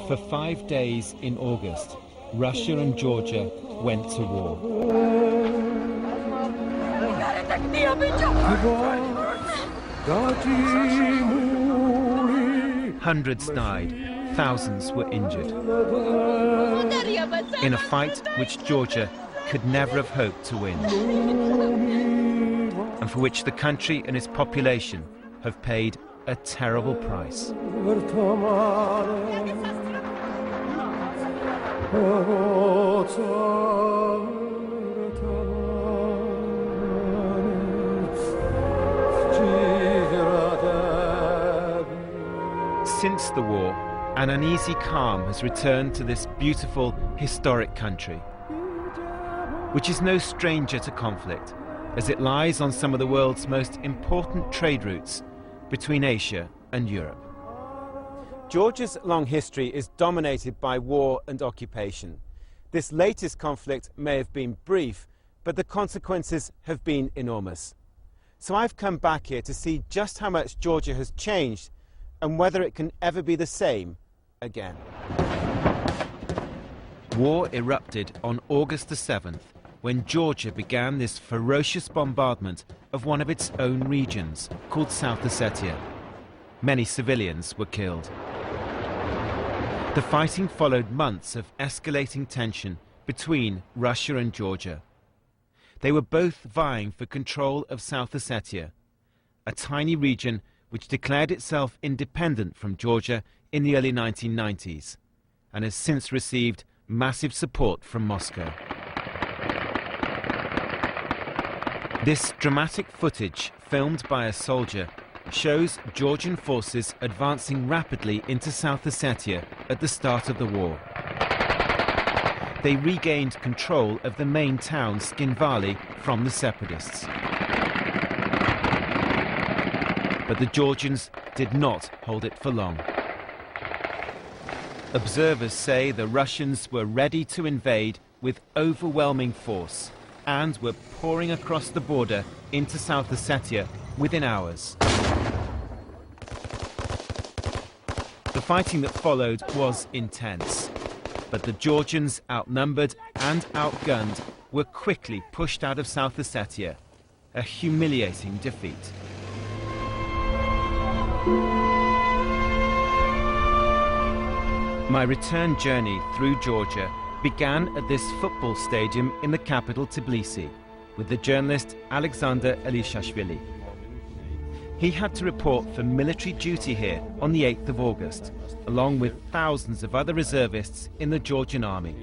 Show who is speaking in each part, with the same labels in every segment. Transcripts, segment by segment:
Speaker 1: For 5 days in August, Russia and Georgia went to war. Hundreds died, thousands were injured. In a fight which Georgia could never have hoped to win, and for which the country and its population have paid a terrible price. Since the war, an uneasy calm has returned to this beautiful, historic country, which is no stranger to conflict, as it lies on some of the world's most important trade routes between Asia and Europe. Georgia's long history is dominated by war and occupation. This latest conflict may have been brief, but the consequences have been enormous. So I've come back here to see just how much Georgia has changed and whether it can ever be the same again. War erupted on August the 7th, when Georgia began this ferocious bombardment of one of its own regions, called South Ossetia. Many civilians were killed. The fighting followed months of escalating tension between Russia and Georgia. They were both vying for control of South Ossetia, a tiny region which declared itself independent from Georgia in the early 1990s and has since received massive support from Moscow. This dramatic footage, filmed by a soldier, shows Georgian forces advancing rapidly into South Ossetia at the start of the war. They regained control of the main town, Skinvali, from the separatists. But the Georgians did not hold it for long. Observers say the Russians were ready to invade with overwhelming force and were pouring across the border into South Ossetia within hours. The fighting that followed was intense, but the Georgians, outnumbered and outgunned, were quickly pushed out of South Ossetia, a humiliating defeat. My return journey through Georgia began at this football stadium in the capital Tbilisi with the journalist Alexander Elishashvili. He had to report for military duty here on the 8th of August, along with thousands of other reservists in the Georgian army,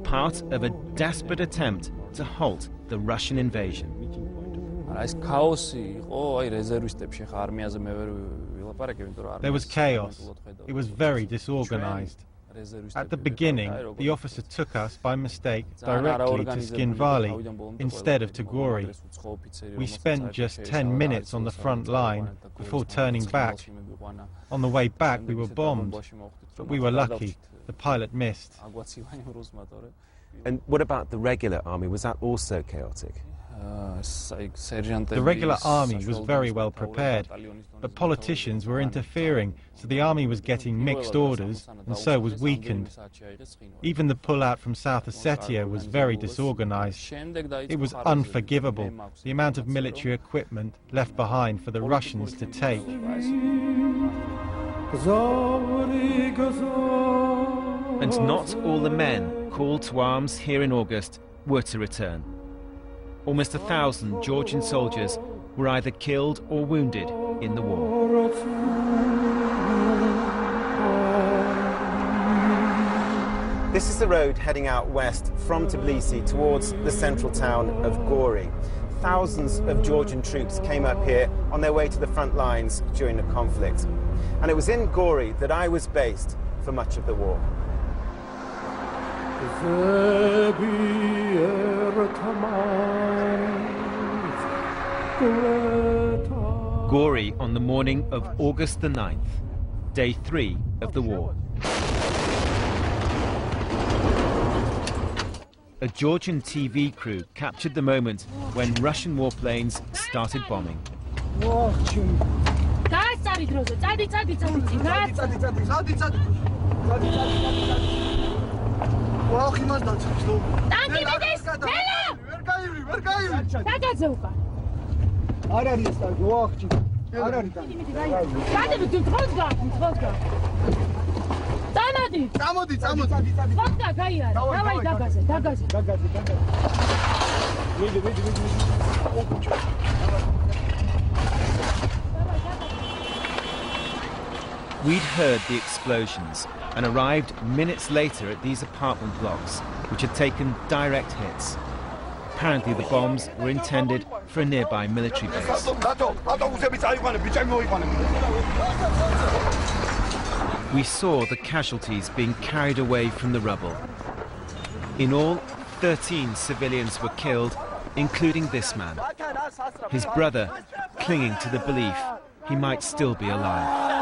Speaker 1: part of a desperate attempt to halt the Russian invasion.
Speaker 2: There was chaos. It was very disorganized. At the beginning, the officer took us by mistake directly to Skinvali instead of to Gori. We spent just 10 minutes on the front line before turning back. On the way back, we were bombed, but we were lucky. The pilot missed.
Speaker 1: And what about the regular army? Was that also chaotic?
Speaker 2: The regular army was very well prepared, but politicians were interfering, so the army was getting mixed orders and so was weakened. Even the pullout from South Ossetia was very disorganized. It was unforgivable, the amount of military equipment left behind for the Russians to take.
Speaker 1: And not all the men called to arms here in August were to return. Almost 1,000 Georgian soldiers were either killed or wounded in the war. This is the road heading out west from Tbilisi towards the central town of Gori. Thousands of Georgian troops came up here on their way to the front lines during the conflict. And it was in Gori that I was based for much of the war. Gori on the morning of August the 9th, day 3 of the war. A Georgian TV crew captured the moment when Russian warplanes started bombing. We'd heard the explosions and arrived minutes later at these apartment blocks, which had taken direct hits. Apparently the bombs were intended for a nearby military base. We saw the casualties being carried away from the rubble. In all, 13 civilians were killed, including this man. His brother clinging to the belief he might still be alive.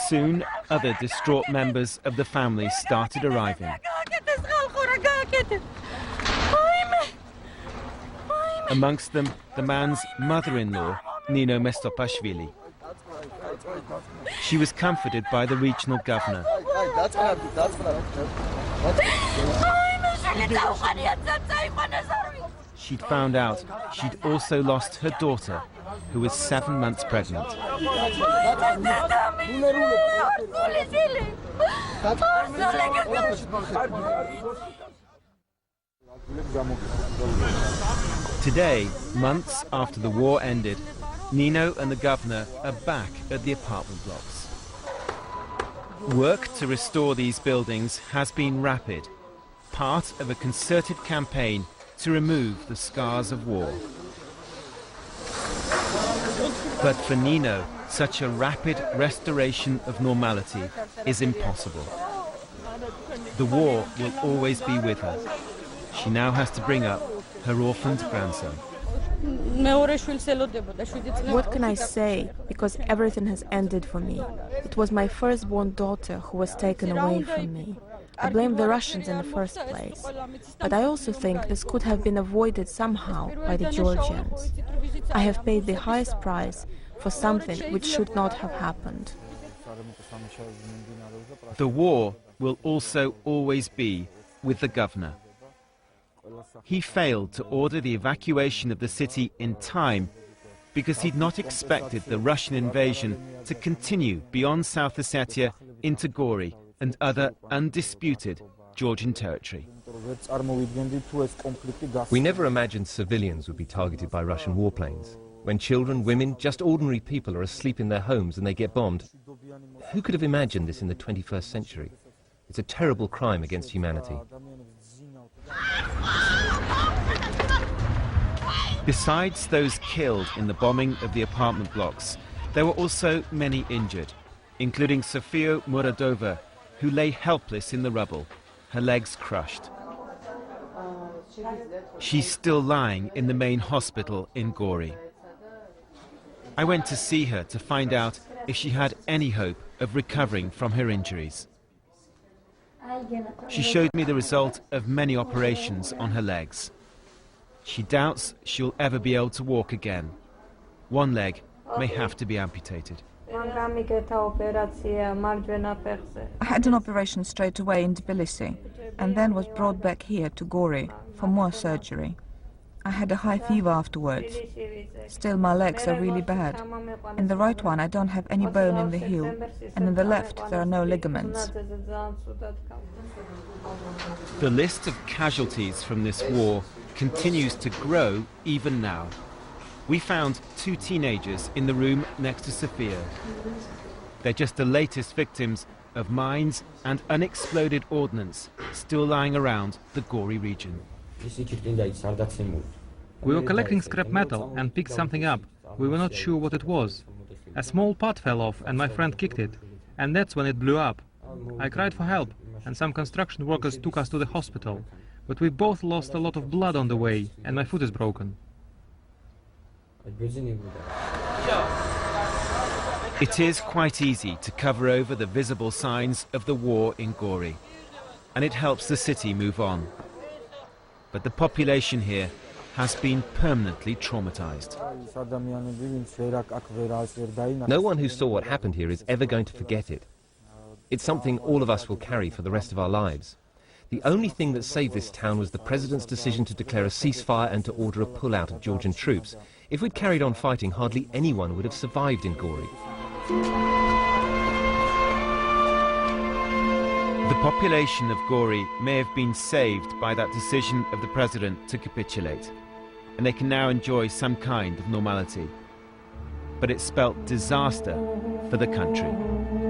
Speaker 1: Soon, other distraught members of the family started arriving. Amongst them, the man's mother-in-law, Nino Mestopashvili. She was comforted by the regional governor. She'd found out she'd also lost her daughter, who was 7 months pregnant. Today, months after the war ended, Nino and the governor are back at the apartment blocks. Work to restore these buildings has been rapid, part of a concerted campaign to remove the scars of war. But for Nino, such a rapid restoration of normality is impossible. The war will always be with her. She now has to bring up her orphaned grandson.
Speaker 3: What can I say? Because everything has ended for me. It was my firstborn daughter who was taken away from me. I blame the Russians in the first place. But I also think this could have been avoided somehow by the Georgians. I have paid the highest price for something which should not have happened.
Speaker 1: The war will also always be with the governor. He failed to order the evacuation of the city in time because he'd not expected the Russian invasion to continue beyond South Ossetia into Gori and other undisputed Georgian territory.
Speaker 4: We never imagined civilians would be targeted by Russian warplanes. When children, women, just ordinary people are asleep in their homes and they get bombed. Who could have imagined this in the 21st century? It's a terrible crime against humanity.
Speaker 1: Besides those killed in the bombing of the apartment blocks, there were also many injured, including Sofia Muradova, who lay helpless in the rubble, her legs crushed. She's still lying in the main hospital in Gori. I went to see her to find out if she had any hope of recovering from her injuries. She showed me the result of many operations on her legs. She doubts she'll ever be able to walk again. One leg may have to be amputated.
Speaker 5: I had an operation straight away in Tbilisi and then was brought back here to Gori for more surgery. I had a high fever afterwards. Still, my legs are really bad. In the right one I don't have any bone in the heel, and in the left there are no ligaments.
Speaker 1: The list of casualties from this war continues to grow even now. We found 2 teenagers in the room next to Sofia. They're just the latest victims of mines and unexploded ordnance still lying around the Gori region.
Speaker 6: We were collecting scrap metal and picked something up. We were not sure what it was. A small pot fell off and my friend kicked it, and that's when it blew up. I cried for help, and some construction workers took us to the hospital, but we both lost a lot of blood on the way, and my foot is broken.
Speaker 1: It is quite easy to cover over the visible signs of the war in Gori, and it helps the city move on. But the population here has been permanently traumatized.
Speaker 4: No one who saw what happened here is ever going to forget it. It's something all of us will carry for the rest of our lives. The only thing that saved this town was the president's decision to declare a ceasefire and to order a pullout of Georgian troops. If we'd carried on fighting, hardly anyone would have survived in Gori.
Speaker 1: The population of Gori may have been saved by that decision of the president to capitulate, and they can now enjoy some kind of normality. But it spelt disaster for the country.